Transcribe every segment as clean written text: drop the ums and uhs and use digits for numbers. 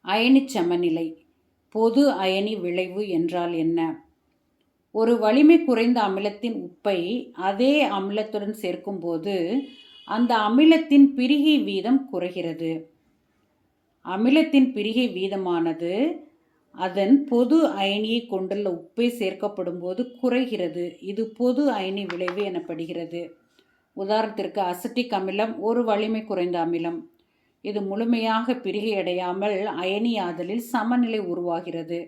அயனிச் சமநிலை. பொது அயனி விளைவு என்றால் என்ன? ஒரு வலிமை குறைந்த அமிலத்தின் உப்பை அதே அமிலத்துடன் சேர்க்கும்போது அந்த அமிலத்தின் பிரிகை வீதம் குறைகிறது. அமிலத்தின் பிரிகை வீதமானது அதன் பொது அயனியை கொண்டுள்ள உப்பை சேர்க்கப்படும் போது குறைகிறது. இது பொது அயனி விளைவு எனப்படுகிறது. உதாரணத்திற்கு அசிட்டிக் அமிலம் ஒரு வலிமை குறைந்த அமிலம். இது முழுமையாக பிரிகை அடையாமல் அயனியாதலில் சமநிலை உருவாகிறது.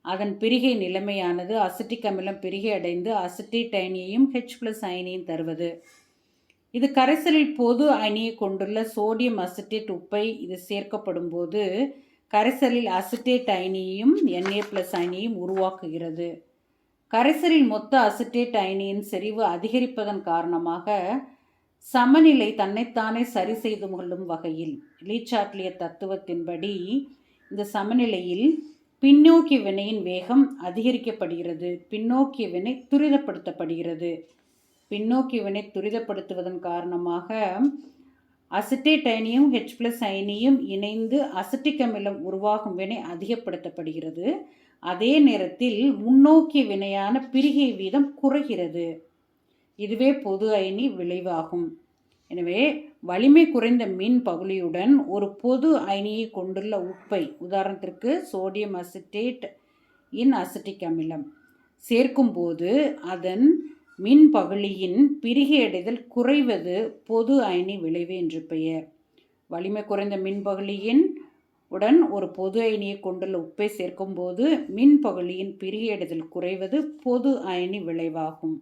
அதன் பிரிகை நிலைமையானது அசிட்டிக் அமிலம் பிரிகை அடைந்து அசிட்டேட் அயனியையும் H+ அயனியும் தருவது. இது கரைசலில் பொது அயனியை கொண்டுள்ள சோடியம் அசிட்டேட் உப்பை இது சேர்க்கப்படும் போது கரைசலில் அசிட்டேட் அயனியையும் Na+ அயனியையும் உருவாக்குகிறது. கரைசலில் மொத்த அசிட்டேட் அயனியின் செறிவு அதிகரிப்பதன் காரணமாக சமநிலை தன்னைத்தானே சரி செய்து கொள்ளும் வகையில் லீச்சாட்லிய தத்துவத்தின்படி இந்த சமநிலையில் பின்னோக்கிய வினையின் வேகம் அதிகரிக்கப்படுகிறது. பின்னோக்கிய வினை துரிதப்படுத்தப்படுகிறது. பின்னோக்கிய வினை துரிதப்படுத்துவதன் காரணமாக அசிட்டேட் அயனியும் H+ அயனியும் இணைந்து அசிட்டிக் அமிலம் உருவாகும் வினை அதிகப்படுத்தப்படுகிறது. அதே நேரத்தில் முன்னோக்கிய வினையான பிரிகை வீதம் குறைகிறது. இதுவே பொது அயனி விளைவாகும். எனவே வலிமை குறைந்த மின் பகுளியுடன் ஒரு பொது அயனியை கொண்டுள்ள உப்பை, உதாரணத்திற்கு சோடியம் அசிட்டேட் இன் அசிட்டிக் அமிலம் சேர்க்கும்போது அதன் மின் பகுளியின் பிரிகை அடைதல் குறைவது பொது அயனி விளைவு என்று பெயர். வலிமை குறைந்த மின்பகுளியின் உடன் ஒரு பொது அயனியை கொண்டுள்ள உப்பை சேர்க்கும்போது மின் பகுளியின் பிரிகை அடைதல் குறைவது பொது அயனி விளைவாகும்.